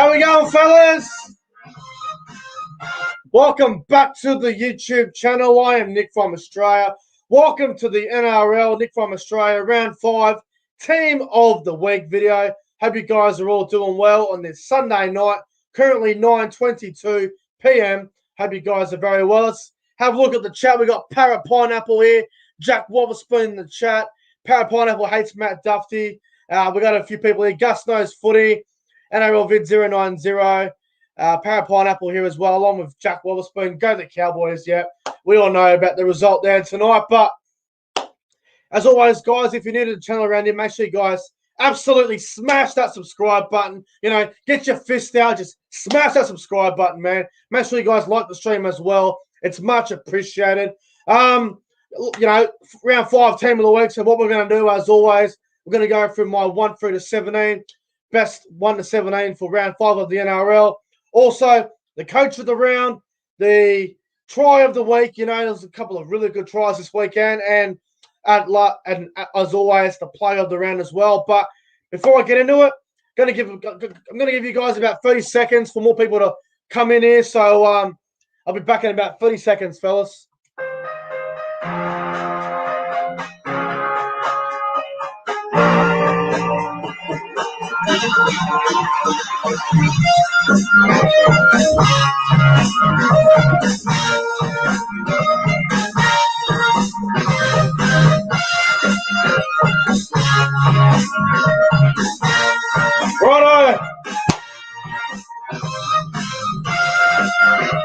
How we going, fellas? Welcome back to the YouTube channel. I am Nick from Australia. Welcome to the NRL, Nick from Australia, Round 5, Team of the Week video. Hope you guys are all doing well on this Sunday night, currently 9:22 p.m. Hope you guys are very well. Let's have a look at the chat. We got Parrot Pineapple here, Jack Wotherspoon in the chat. Parrot Pineapple hates Matt Duffy. We got a few people here. Gus Knows Footy, NRL Vid 090. Parrot Pineapple here as well, along with Jack Wotherspoon. Go the Cowboys, yeah. We all know about the result there tonight. But as always, guys, if you're new to the channel around here, make sure you guys absolutely smash that subscribe button. You know, get your fist out. Just smash that subscribe button, man. Make sure you guys like the stream as well. It's much appreciated. You know, round 5, Team of the Week. So what we're going to do, as always, we're going to go through my 1 through to 17. Best 1 to 17 for round 5 of the NRL. Also, the coach of the round, the try of the week. You know, there's a couple of really good tries this weekend. And as always, the play of the round as well. But before I get into it, I'm going to give you guys about 30 seconds for more people to come in here. So I'll be back in about 30 seconds, fellas.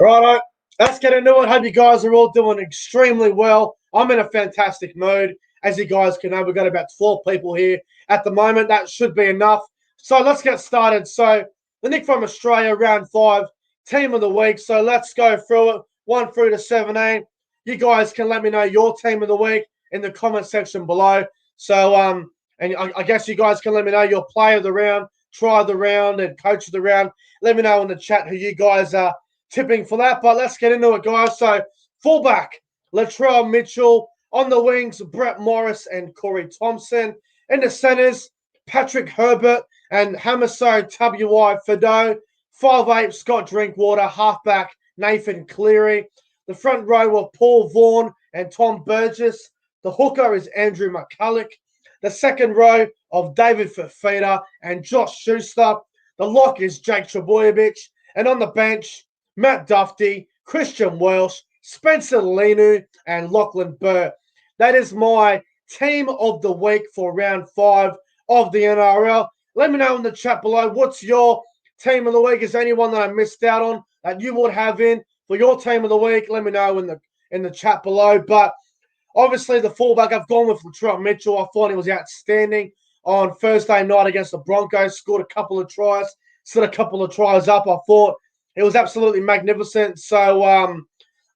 Righto, let's get into it. Hope you guys are all doing extremely well. I'm in a fantastic mood. As you guys can know, we've got about 12 people here at the moment. That should be enough. So let's get started. So the Nick from Australia, round 5, Team of the Week. So let's go through it, 1 through to 17. You guys can let me know your Team of the Week in the comment section below. So, and I guess you guys can let me know your play of the round, try of the round, and coach of the round. Let me know in the chat who you guys are tipping for that. But let's get into it, guys. So fullback, Latrell Mitchell. On the wings, Brett Morris and Corey Thompson. In the centres, Patrick Herbert and Hamiso W.I. Fido. 5'8", Scott Drinkwater. Halfback, Nathan Cleary. The front row were Paul Vaughan and Tom Burgess. The hooker is Andrew McCulloch. The second row of David Fafita and Josh Schuster. The lock is Jake Trebojevic. And on the bench, Matt Duffy, Christian Welsh, Spencer Lenu, and Lachlan Burr. That is my Team of the Week for round 5 of the NRL. Let me know in the chat below, what's your Team of the Week? Is there anyone that I missed out on that you would have in for your Team of the Week? Let me know in the chat below. But obviously the fullback, I've gone with Latrell Mitchell. I thought he was outstanding on Thursday night against the Broncos. Scored a couple of tries, set a couple of tries up. I thought it was absolutely magnificent. So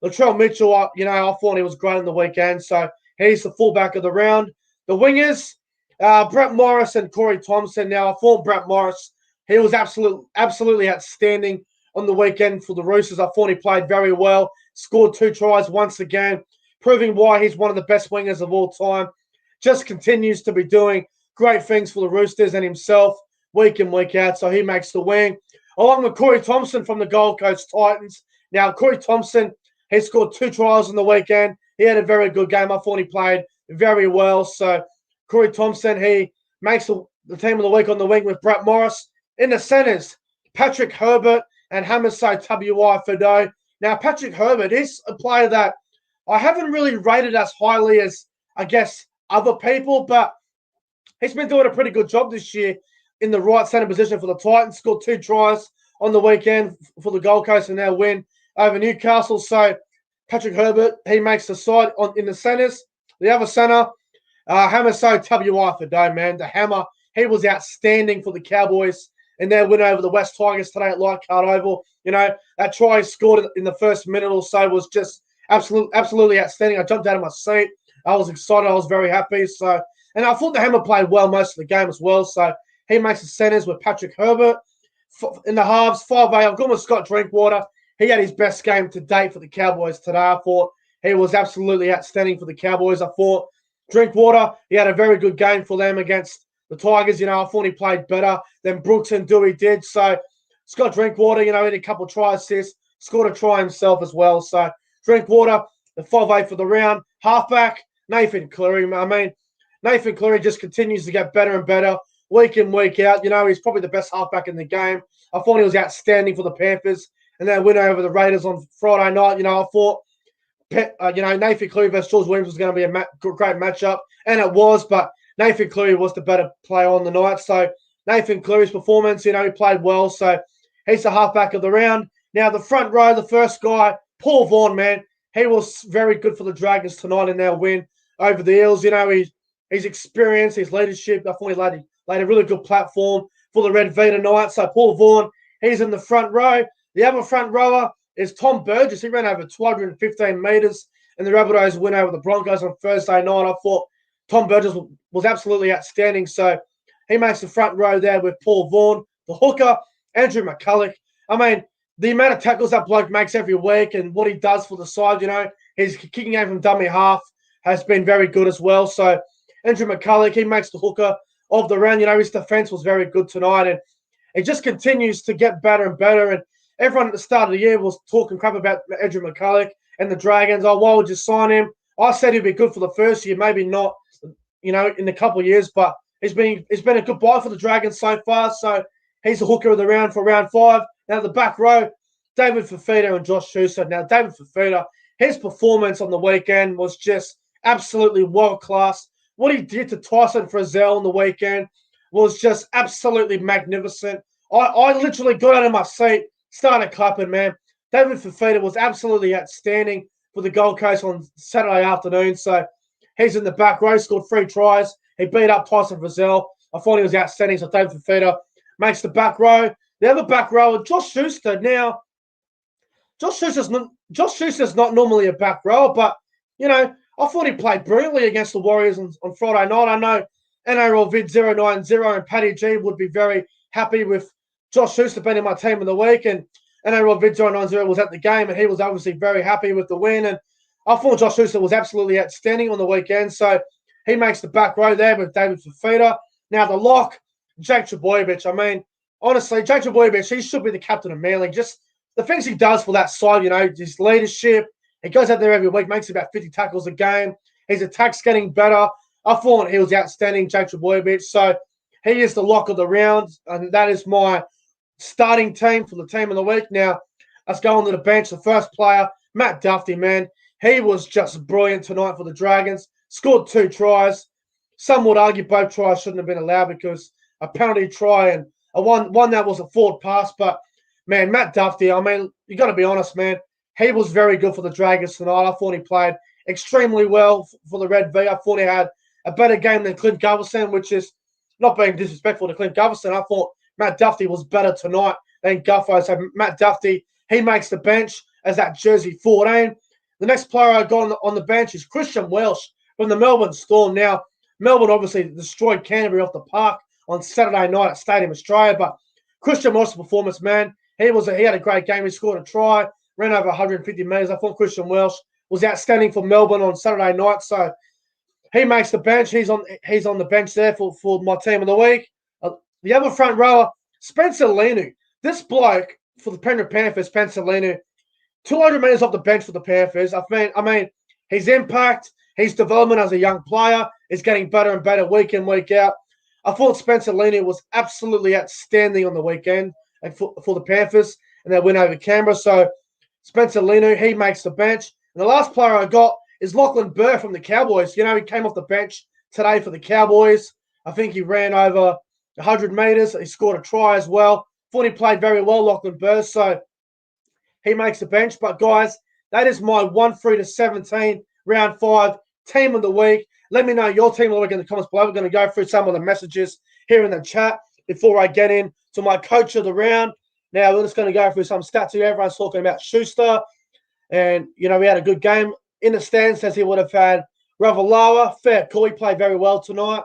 Latrell Mitchell, you know, I thought he was great on the weekend. So he's the fullback of the round. The wingers, Brett Morris and Corey Thompson. Now, I thought Brett Morris, he was absolutely outstanding on the weekend for the Roosters. I thought he played very well, scored 2 tries once again, proving why he's one of the best wingers of all time. Just continues to be doing great things for the Roosters and himself week in, week out. So he makes the wing. Along with Corey Thompson from the Gold Coast Titans. Now, Corey Thompson, he scored 2 tries on the weekend. He had a very good game. I thought he played very well. So Corey Thompson, he makes the Team of the Week on the wing with Brett Morris. In the centres, Patrick Herbert and Hamiso W.I. Fido. Now, Patrick Herbert is a player that I haven't really rated as highly as, I guess, other people, but he's been doing a pretty good job this year in the right centre position for the Titans. Scored 2 tries on the weekend for the Gold Coast and their win over Newcastle. So Patrick Herbert, he makes the side in the centres. The other centre, Hamiso W.I. Fido, man. The Hammer, he was outstanding for the Cowboys in their win over the West Tigers today at Leichhardt Oval. You know, that try he scored in the first minute or so was just absolutely outstanding. I jumped out of my seat. I was excited. I was very happy. So, and I thought the Hammer played well most of the game as well. So he makes the centres with Patrick Herbert. In the halves, 5'8", I've gone with Scott Drinkwater. He had his best game to date for the Cowboys today. I thought he was absolutely outstanding for the Cowboys. I thought Drinkwater, he had a very good game for them against the Tigers. You know, I thought he played better than Brooks and Dewey did. So Scott Drinkwater, you know, had a couple of try assists, scored a try himself as well. So Drinkwater, the 5'8" for the round. Halfback, Nathan Cleary. I mean, Nathan Cleary just continues to get better and better week in, week out. You know, he's probably the best halfback in the game. I thought he was outstanding for the Panthers. And then win over the Raiders on Friday night. You know, I thought, Nathan Cleary versus George Williams was going to be a great matchup. And it was, but Nathan Cleary was the better player on the night. So Nathan Cleary's performance, you know, he played well. So he's the halfback of the round. Now, the front row, the first guy, Paul Vaughan, man, he was very good for the Dragons tonight in their win over the Eels. You know, his experience, his leadership, I thought he laid a really good platform for the Red V tonight. So Paul Vaughan, he's in the front row. The other front rower is Tom Burgess. He ran over 215 metres in the Rabbitohs win over the Broncos on Thursday night. I thought Tom Burgess was absolutely outstanding. So he makes the front row there with Paul Vaughan. The hooker, Andrew McCulloch. I mean, the amount of tackles that bloke makes every week and what he does for the side, you know, his kicking game from dummy half has been very good as well. So Andrew McCulloch, he makes the hooker of the round. You know, his defence was very good tonight. And it just continues to get better and better. And everyone at the start of the year was talking crap about Andrew McCulloch and the Dragons. Oh, why would you sign him? I said he'd be good for the first year, maybe not, you know, in a couple of years, but it's been a good buy for the Dragons so far. So he's the hooker of the round for round 5. Now, the back row, David Fifita and Josh Schuster. Now, David Fifita, his performance on the weekend was just absolutely world-class. What he did to Tyson Frizzell on the weekend was just absolutely magnificent. I literally got out of my seat, started clapping, man. David Fifita was absolutely outstanding for the Gold Coast on Saturday afternoon. So he's in the back row, scored 3 tries. He beat up Tyson Frizzell. I thought he was outstanding. So David Fifita makes the back row. The other back row, Josh Schuster. Now, Josh Schuster's not normally a back rower, but, you know, I thought he played brilliantly against the Warriors on Friday night. I know NRL Vid 090 and Paddy G would be very happy with Josh Schuster being in my team of the week, and NRL Vid 090 was at the game, and he was obviously very happy with the win. And I thought Josh Schuster was absolutely outstanding on the weekend, so he makes the back row there with David Fifita. Now, the lock, Jake Trbojevic. I mean, honestly, Jake Trbojevic, he should be the captain of Manly. Just the things he does for that side, you know, his leadership. He goes out there every week, makes about 50 tackles a game. His attack's getting better. I thought he was outstanding, Jake Trbojevic. So he is the lock of the round, and that is my starting team for the team of the week. Now, let's go on to the bench. The first player, Matt Duffy, man. He was just brilliant tonight for the Dragons. Scored 2 tries. Some would argue both tries shouldn't have been allowed because a penalty try and one that was a forward pass. But, man, Matt Duffy, I mean, you got to be honest, man. He was very good for the Dragons tonight. I thought he played extremely well for the Red V. I thought he had a better game than Clint Gutherson, which is not being disrespectful to Clint Gutherson. I thought Matt Duffy was better tonight than Guffo. So Matt Duffy, he makes the bench as that jersey 14. The next player I got on the bench is Christian Welsh from the Melbourne Storm. Now, Melbourne obviously destroyed Canterbury off the park on Saturday night at Stadium Australia, but Christian Welsh's performance, man, he had a great game. He scored a try, ran over 150 metres. I thought Christian Welsh was outstanding for Melbourne on Saturday night. So he makes the bench. He's on the bench there for my team of the week. The other front rower, Spencer Leniu. This bloke for the Penrith Panthers, Spencer Leniu, 200 metres off the bench for the Panthers. I mean, his impact, his development as a young player is getting better and better week in, week out. I thought Spencer Leniu was absolutely outstanding on the weekend and for the Panthers, and they win over Canberra. So Spencer Leniu, he makes the bench. And the last player I got is Lachlan Burr from the Cowboys. You know, he came off the bench today for the Cowboys. I think he ran over 100 metres. He scored a try as well. Thought he played very well, Lachlan Burr. So he makes the bench. But, guys, that is my 1-3-17 round 5 team of the week. Let me know your team of the week in the comments below. We're going to go through some of the messages here in the chat before I get in to my coach of the round. Now, we're just going to go through some stats here. Everyone's talking about Schuster. And, you know, we had a good game. In the stands, says he would have had Ravalawa. Fair call. He played very well tonight.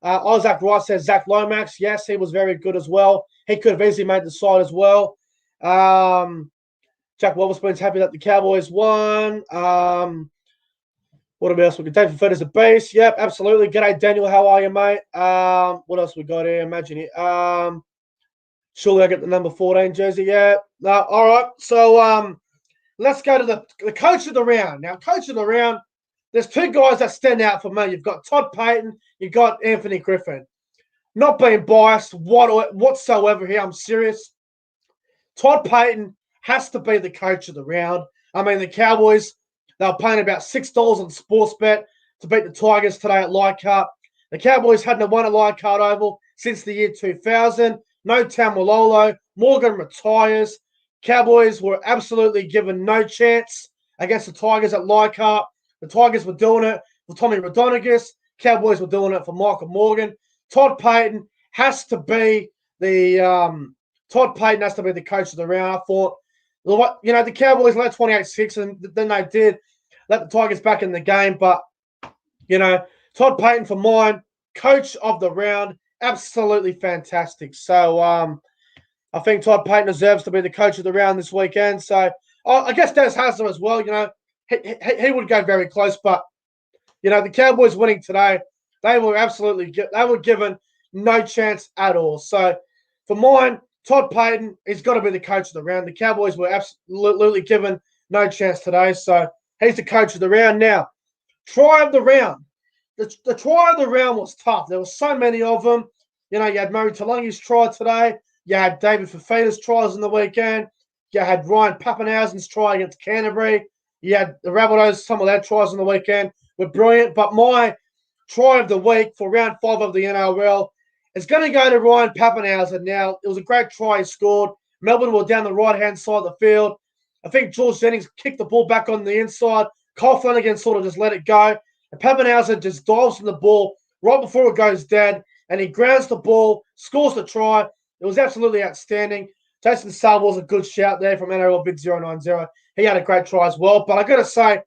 Isaac Wright says Zach Lomax. Yes, he was very good as well. He could have easily made the side as well. Jack Wobblespun's happy that the Cowboys won. What else? We got David Fed as a base. Yep, absolutely. G'day, Daniel. How are you, mate? What else we got here? Imagine it. Surely I get the number 14 jersey. Yeah. No, all right. So let's go to the coach of the round. Now, coach of the round, there's two guys that stand out for me. You've got Todd Payton, you've got Anthony Griffin. Not being biased whatsoever here, I'm serious. Todd Payton has to be the coach of the round. I mean, the Cowboys, they were paying about $6 on Sportsbet to beat the Tigers today at Leichhardt. The Cowboys hadn't won at Leichhardt Oval since the year 2000. No Tamalolo. Morgan retires. Cowboys were absolutely given no chance against the Tigers at Leichhardt. The Tigers were doing it for Tommy Rodonigus. Cowboys were doing it for Michael Morgan. Todd Payton has to be the coach of the round. I thought, the Cowboys led 28-6, and then they did let the Tigers back in the game. But, Todd Payton for mine, coach of the round, absolutely fantastic. So I think Todd Payton deserves to be the coach of the round this weekend. So I guess Des Hasler as well. He would go very close, but the Cowboys winning today, they were given no chance at all. So for mine, Todd Payton has got to be the coach of the round. The Cowboys were absolutely given no chance today, so he's the coach of the round. Now, try of the round. The try of the round was tough. There were so many of them. You had Murray Talangi's try today. You had David Fafita's tries on the weekend. You had Ryan Pappenhausen's try against Canterbury. You had the Rabbitohs, some of their tries on the weekend were brilliant. But my try of the week for round 5 of the NRL is going to go to Ryan Pappenhausen. Now, it was a great try he scored. Melbourne were down the right-hand side of the field. I think George Jennings kicked the ball back on the inside. Kyle Flanagan sort of just let it go. And Pappenhausen just dives from the ball right before it goes dead. And he grounds the ball, scores the try. It was absolutely outstanding. Jason Sal was a good shout there from NRL Big 090. He had a great try as well. But I got to say,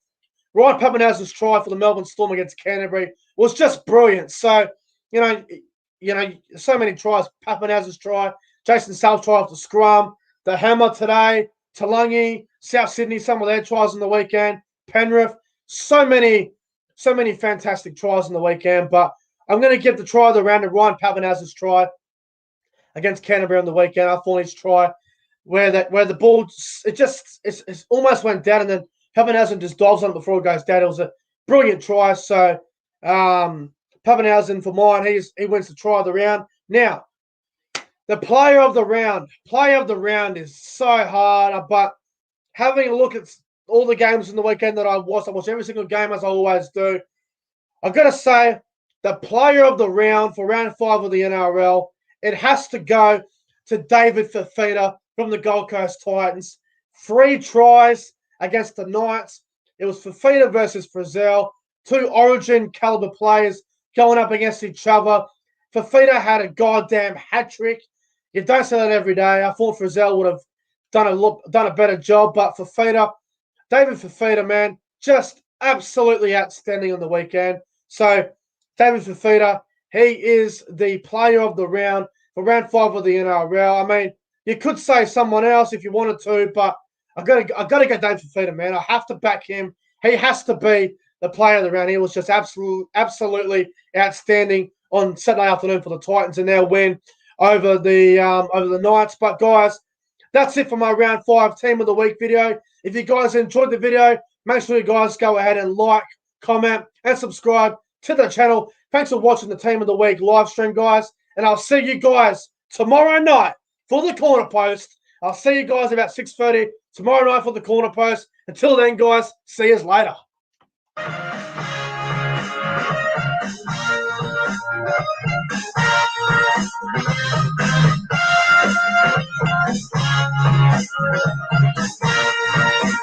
Ryan Pappenhausen's try for the Melbourne Storm against Canterbury was just brilliant. So, so many tries. Pappenhausen's try, Jason Sal's try off the scrum, the hammer today, Talangi, South Sydney, some of their tries on the weekend, Penrith, so many fantastic tries on the weekend. But I'm going to give the try of the round to Ryan Pappenhausen's try against Canterbury on the weekend. I thought his try where the ball it almost went down, and then Pappenhausen just dives on it before it goes down. It was a brilliant try. So Pappenhausen for mine, he wins the try of the round. Now, the player of the round. Player of the round is so hard, but having a look at all the games in the weekend that I watched every single game as I always do. I've got to say, the player of the round for round 5 of the NRL, it has to go to David Fafita from the Gold Coast Titans. 3 tries against the Knights. It was Fafita versus Frizzell, 2 Origin caliber players going up against each other. Fafita had a goddamn hat trick. You don't say that every day. I thought Frizzell would have done a better job, but David Fafita, man, just absolutely outstanding on the weekend. So David Fafita, he is the player of the round for round 5 of the NRL. I mean, you could say someone else if you wanted to, but I've got to go David Fafita, man. I have to back him. He has to be the player of the round. He was just absolutely outstanding on Saturday afternoon for the Titans and their win over the Knights. But guys, that's it for my round 5 team of the week video. If you guys enjoyed the video, make sure you guys go ahead and like, comment, and subscribe to the channel. Thanks for watching the team of the week live stream, guys. And I'll see you guys tomorrow night for the Corner Post. I'll see you guys about 6:30 tomorrow night for the Corner Post. Until then, guys, see you later.